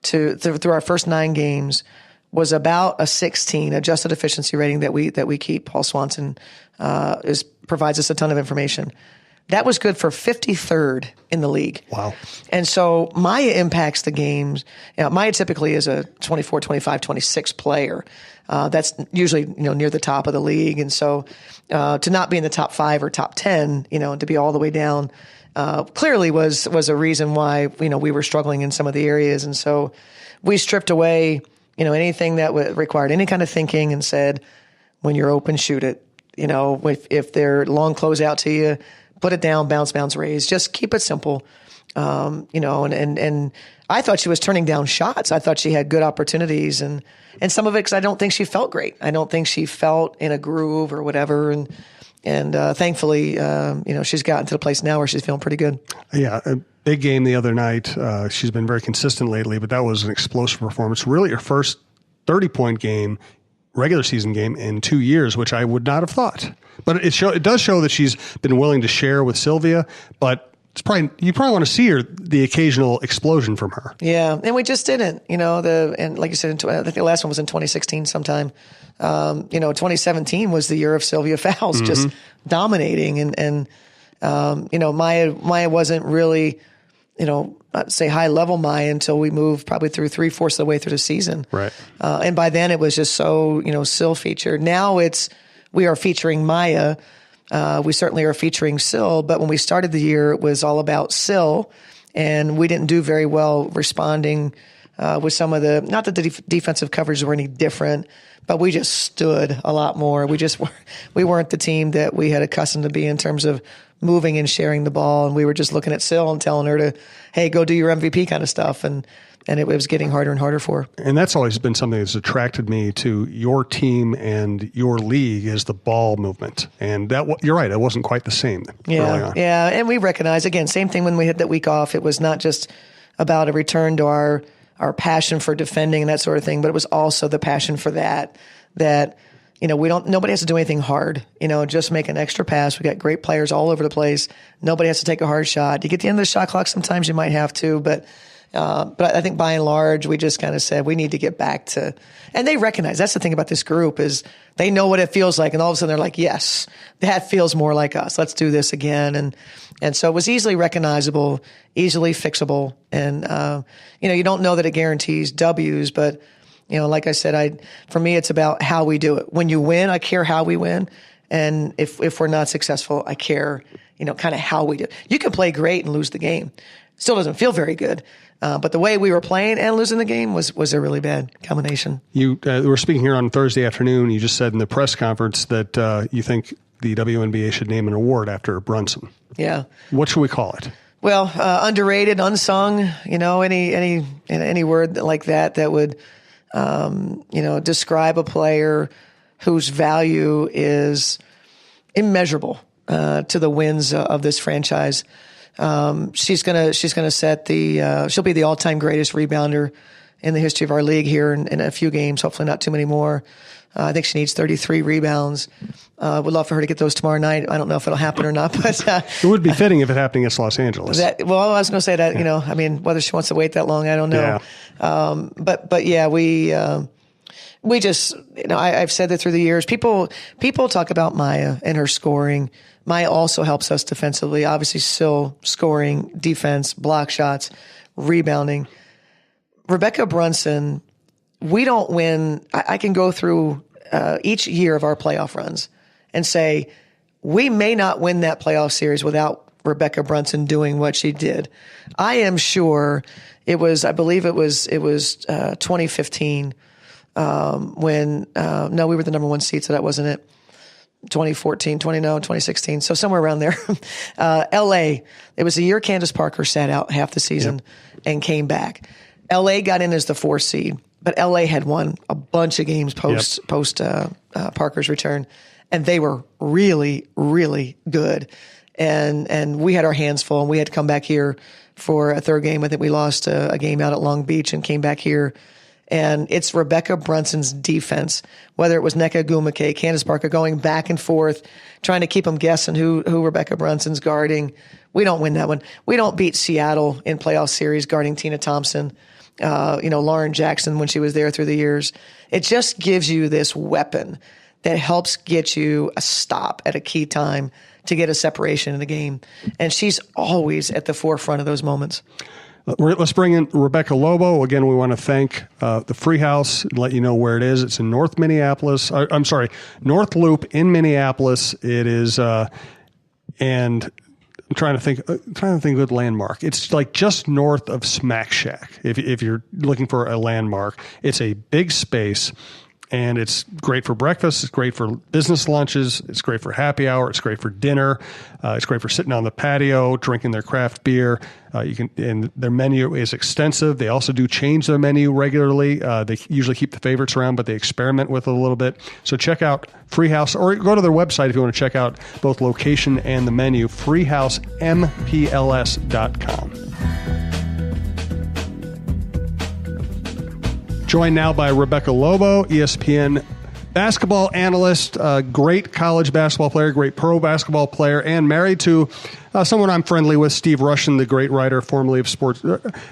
through our first 9 games was about a 16 adjusted efficiency rating that we keep. Paul Swanson provides us a ton of information. That was good for 53rd in the league. Wow. And so Maya impacts the games. Maya typically is a 24, 25, 26 player. That's usually, near the top of the league. And so to not be in the top 5 or top 10, to be all the way down, clearly was a reason why, we were struggling in some of the areas. And so we stripped away, anything that required any kind of thinking and said, when you're open, shoot it. If they're long close out to you, put it down, bounce, raise. Just keep it simple. And I thought she was turning down shots. I thought she had good opportunities and some of it because I don't think she felt great. I don't think she felt in a groove or whatever. And thankfully, she's gotten to the place now where she's feeling pretty good. Yeah. A big game the other night. She's been very consistent lately, but that was an explosive performance. Really her first 30-point game, regular season game in 2 years, which I would not have thought. But it does show that she's been willing to share with Sylvia, but you probably want to see the occasional explosion from her. Yeah, and we just didn't, and like you said, I think the last one was in 2016 sometime. 2017 was the year of Sylvia Fowles, just dominating, and Maya wasn't really, I'd say high level Maya until we moved probably through 3/4 of the way through the season. Right. And by then it was just so, Syl featured. Now we are featuring Maya. We certainly are featuring Syl, but when we started the year, it was all about Syl, and we didn't do very well responding with some of not that the defensive coverages were any different, but we just stood a lot more. We weren't the team that we had accustomed to be in terms of moving and sharing the ball, and we were just looking at Syl and telling her to, hey, go do your MVP kind of stuff, and it was getting harder and harder for her. And that's always been something that's attracted me to your team and your league is the ball movement. And you're right, it wasn't quite the same early on. Yeah, and we recognize, again, same thing when we had that week off. It was not just about a return to our passion for defending and that sort of thing, but it was also the passion for that nobody has to do anything hard, just make an extra pass. We got great players all over the place. Nobody has to take a hard shot. You get to the end of the shot clock, sometimes you might have to, but I think by and large, we just kind of said we need to get back to, and they recognize, that's the thing about this group is they know what it feels like. And all of a sudden they're like, yes, that feels more like us. Let's do this again. And so it was easily recognizable, easily fixable. And, you don't know that it guarantees W's, but like I said, for me, it's about how we do it. When you win, I care how we win. And if we're not successful, I care, kind of how we do it. You can play great and lose the game. Still doesn't feel very good. But the way we were playing and losing the game was a really bad combination. You were speaking here on Thursday afternoon. You just said in the press conference that you think the WNBA should name an award after Brunson. Yeah. What should we call it? Well, underrated, unsung, any word like that would, describe a player whose value is immeasurable to the wins of this franchise. She's gonna set she'll be the all-time greatest rebounder in the history of our league here in a few games, hopefully not too many more. I think she needs 33 rebounds. Would love for her to get those tomorrow night. I don't know if it'll happen or not, but it would be fitting if it happened against Los Angeles. I was going to say that, whether she wants to wait that long, I don't know. Yeah. But yeah, we just, I've said that through the years, people talk about Maya and her scoring. Maya also helps us defensively. Obviously, still scoring, defense, block shots, rebounding. Rebecca Brunson, we don't win. I can go through each year of our playoff runs and say, we may not win that playoff series without Rebecca Brunson doing what she did. I am sure I believe it was 2015 when, no, we were the number 1 seed, so that wasn't it. 2016. So somewhere around there. LA, it was the year Candace Parker sat out half the season and came back. LA got in as the 4th seed, but LA had won a bunch of games post Parker's return, and they were really, really good. And we had our hands full, and we had to come back here for a 3rd game. I think we lost a game out at Long Beach and came back here. And it's Rebecca Brunson's defense, whether it was Nneka Ogwumike, Candace Parker going back and forth, trying to keep them guessing who Rebecca Brunson's guarding. We don't win that one. We don't beat Seattle in playoff series guarding Tina Thompson, Lauren Jackson when she was there through the years. It just gives you this weapon that helps get you a stop at a key time to get a separation in the game. And she's always at the forefront of those moments. Let's bring in Rebecca Lobo. Again, we want to thank the Free House and let you know where it is. It's in North Loop in Minneapolis. It is, and I'm trying to think of a good landmark. It's like just north of Smack Shack. If you're looking for a landmark, it's a big space. And it's great for breakfast. It's great for business lunches. It's great for happy hour. It's great for dinner. It's great for sitting on the patio, drinking their craft beer. And their menu is extensive. They also do change their menu regularly. They usually keep the favorites around, but they experiment with it a little bit. So check out Free House, or go to their website if you want to check out both location and the menu, freehousempls.com. Joined now by Rebecca Lobo, ESPN basketball analyst, great college basketball player, great pro basketball player, and married to someone I'm friendly with, Steve Rushin, the great writer, formerly of Sports.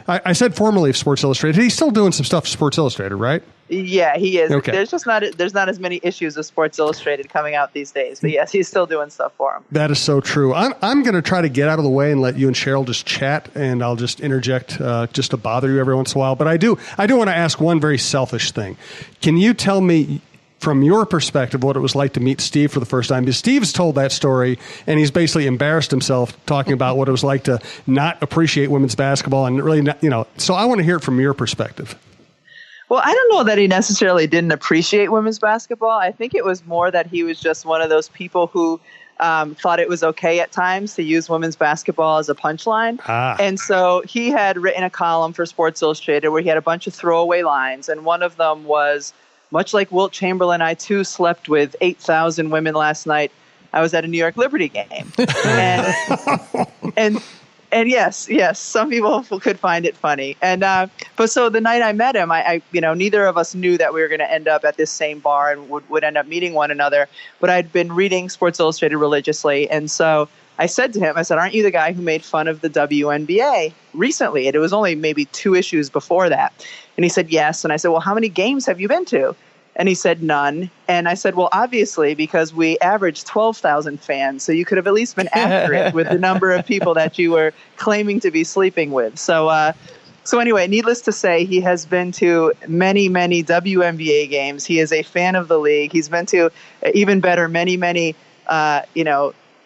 I said formerly of Sports Illustrated. He's still doing some stuff for Sports Illustrated, right? Yeah, he is. Okay. There's not as many issues of Sports Illustrated coming out these days. But yes, he's still doing stuff for him. That is so true. I'm going to try to get out of the way and let you and Cheryl just chat, and I'll just interject just to bother you every once in a while. But I do want to ask one very selfish thing. Can you tell me, from your perspective, what it was like to meet Steve for the first time? Because Steve's told that story, and he's basically embarrassed himself talking about what it was like to not appreciate women's basketball and really not, so I want to hear it from your perspective. Well, I don't know that he necessarily didn't appreciate women's basketball. I think it was more that he was just one of those people who thought it was okay at times to use women's basketball as a punchline. And so he had written a column for Sports Illustrated where he had a bunch of throwaway lines, and one of them was, much like Wilt Chamberlain, I too slept with 8,000 women last night. I was at a New York Liberty game. And yes, some people could find it funny. And but so the night I met him, I neither of us knew that we were going to end up at this same bar and would end up meeting one another. But I'd been reading Sports Illustrated religiously, and so I said to him, aren't you the guy who made fun of the WNBA recently? And it was only maybe 2 issues before that. And he said, yes. And I said, well, how many games have you been to? And he said, none. And I said, well, obviously, because we averaged 12,000 fans, so you could have at least been accurate with the number of people that you were claiming to be sleeping with. So anyway, needless to say, he has been to many, many WNBA games. He is a fan of the league. He's been to, even better, many,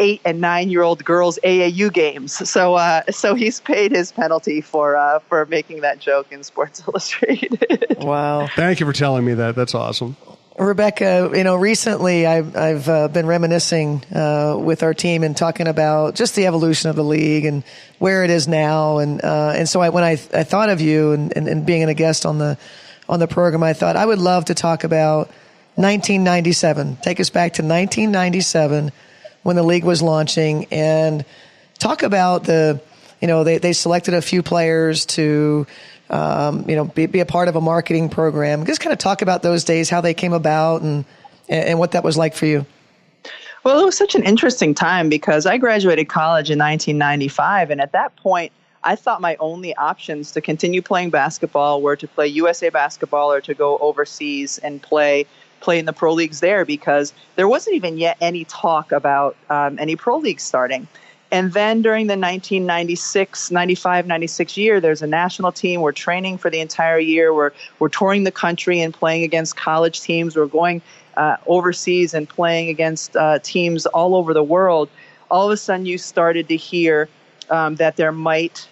8 and 9-year-old girls AAU games. So he's paid his penalty for making that joke in Sports Illustrated. Wow. Thank you for telling me that. That's awesome. Rebecca, recently I've been reminiscing with our team and talking about just the evolution of the league and where it is now. And so when I thought of you and being a guest on the program, I thought I would love to talk about 1997. Take us back to 1997. When the league was launching, and talk about they selected a few players to, be a part of a marketing program. Just kind of talk about those days, how they came about, and what that was like for you. Well, it was such an interesting time because I graduated college in 1995, and at that point, I thought my only options to continue playing basketball were to play USA basketball or to go overseas and play in the pro leagues there, because there wasn't even yet any talk about any pro leagues starting. And then during the 1995-96 year, there's a national team. We're training for the entire year. We're touring the country and playing against college teams. We're going overseas and playing against teams all over the world. All of a sudden, you started to hear that there might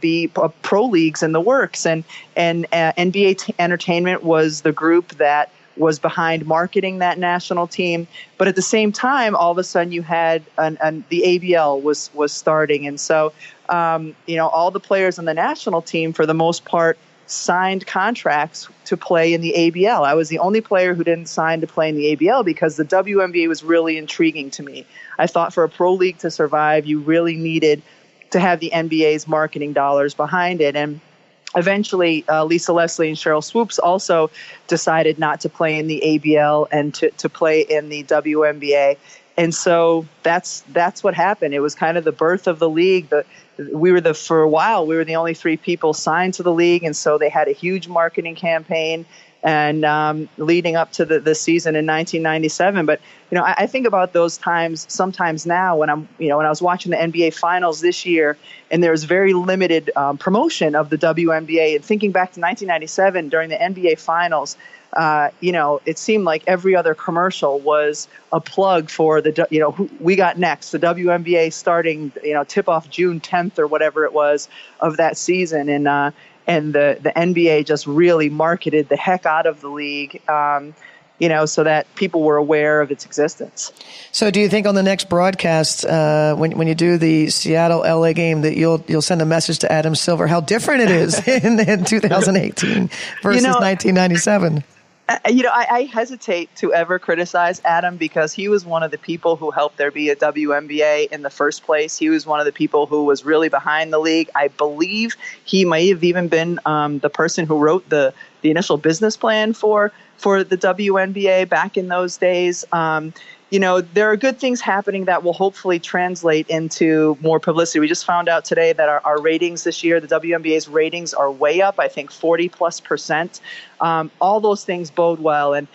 be pro leagues in the works. And NBA Entertainment was the group that was behind marketing that national team. But at the same time, all of a sudden you had the ABL was starting. And so, all the players on the national team, for the most part, signed contracts to play in the ABL. I was the only player who didn't sign to play in the ABL because the WNBA was really intriguing to me. I thought for a pro league to survive, you really needed to have the NBA's marketing dollars behind it. And eventually, Lisa Leslie and Cheryl Swoops also decided not to play in the ABL and to play in the WNBA. And so that's what happened. It was kind of the birth of the league. For a while, we were the only 3 people signed to the league. And so they had a huge marketing campaign and leading up to the season in 1997. But, I think about those times sometimes now when when I was watching the NBA finals this year, and there was very limited promotion of the WNBA, and thinking back to 1997 during the NBA finals, it seemed like every other commercial was a plug for who we got next, the WNBA starting, tip off June 10th or whatever it was of that season. And the NBA just really marketed the heck out of the league, so that people were aware of its existence. So do you think on the next broadcast, when you do the Seattle-LA game, that you'll send a message to Adam Silver how different it is in 2018 versus 1997? I hesitate to ever criticize Adam because he was one of the people who helped there be a WNBA in the first place. He was one of the people who was really behind the league. I believe he may have even been the person who wrote the initial business plan for the WNBA back in those days. There are good things happening that will hopefully translate into more publicity. We just found out today that our ratings this year, the WNBA's ratings are way up, I think 40+%. All those things bode well. And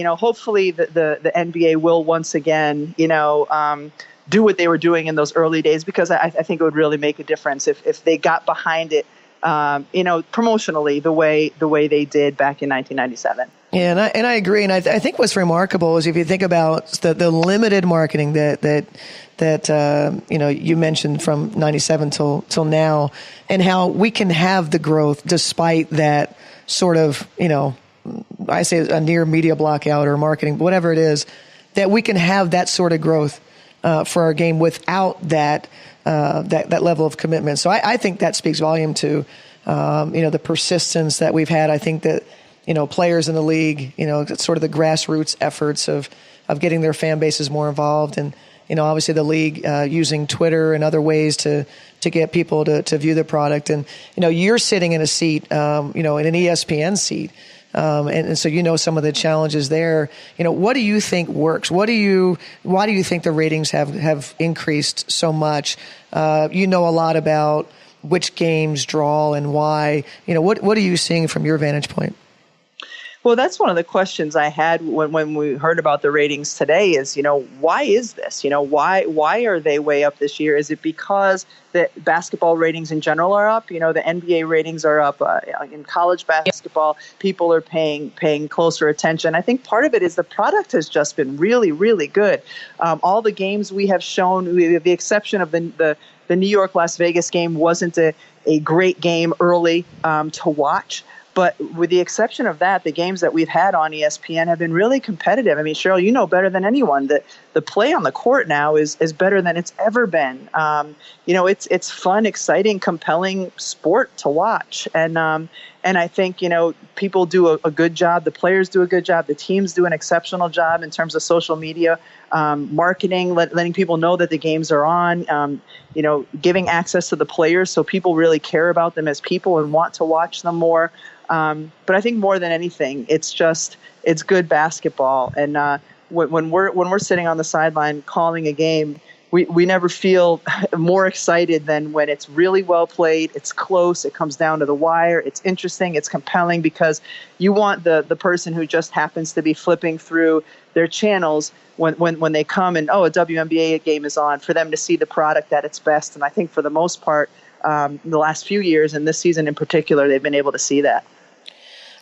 hopefully the NBA will once again, do what they were doing in those early days, because I think it would really make a difference if they got behind it, promotionally the way they did back in 1997. Yeah, and I agree. And I think what's remarkable is if you think about the limited marketing that you mentioned from 97 till now, and how we can have the growth despite that sort of, I say a near media blackout or marketing, whatever it is, that we can have that sort of growth for our game without that level of commitment. So I think that speaks volume to the persistence that we've had. I think that players in the league, it's sort of the grassroots efforts of getting their fan bases more involved, and obviously the league using Twitter and other ways to get people to view the product. And you're sitting in a seat, in an ESPN seat. And so some of the challenges there. What do you think works? Why do you think the ratings have increased so much? A lot about which games draw and why. What are you seeing from your vantage point? Well, that's one of the questions I had when we heard about the ratings today is, why is this? Why are they way up this year? Is it because the basketball ratings in general are up? The NBA ratings are up. In college basketball, people are paying closer attention. I think part of it is the product has just been really, really good. All the games we have shown, with the exception of the New York-Las Vegas game, wasn't a great game early to watch. But with the exception of that, the games that we've had on ESPN have been really competitive. I mean, Cheryl, better than anyone that the play on the court now is better than it's ever been. It's fun, exciting, compelling sport to watch. And I think, people do a good job. The players do a good job. The teams do an exceptional job in terms of social media, marketing, letting people know that the games are on, giving access to the players so people really care about them as people and want to watch them more. But I think more than anything, it's good basketball. And when we're sitting on the sideline calling a game, we never feel more excited than when it's really well played, it's close, it comes down to the wire, it's interesting, it's compelling, because you want the person who just happens to be flipping through their channels when they come and, a WNBA game is on, for them to see the product at its best. And I think for the most part, the last few years and this season in particular, they've been able to see that.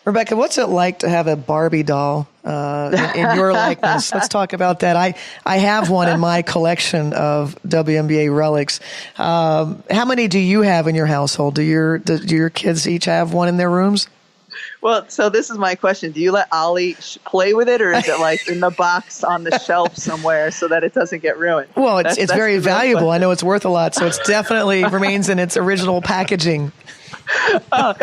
Rebecca, what's it like to have a Barbie doll in your likeness? Let's talk about that. I have one in my collection of WNBA relics. How many do you have in your household? Do your kids each have one in their rooms? Well, so this is my question. Do you let Ollie play with it, or is it like in the box on the shelf somewhere so that it doesn't get ruined? Well, it's very valuable. I know it's worth a lot, so it's definitely remains in its original packaging.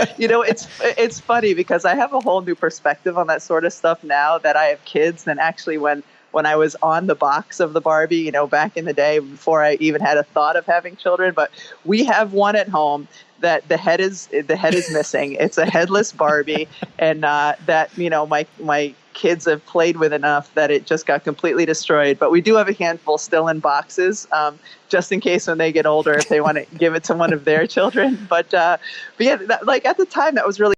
It's funny because I have a whole new perspective on that sort of stuff now that I have kids than actually when I was on the box of the Barbie, back in the day before I even had a thought of having children. But we have one at home that the head is missing. It's a headless Barbie, and that my kids have played with enough that it just got completely destroyed. But we do have a handful still in boxes, just in case when they get older, if they want to give it to one of their children. But yeah, like at the time, that was really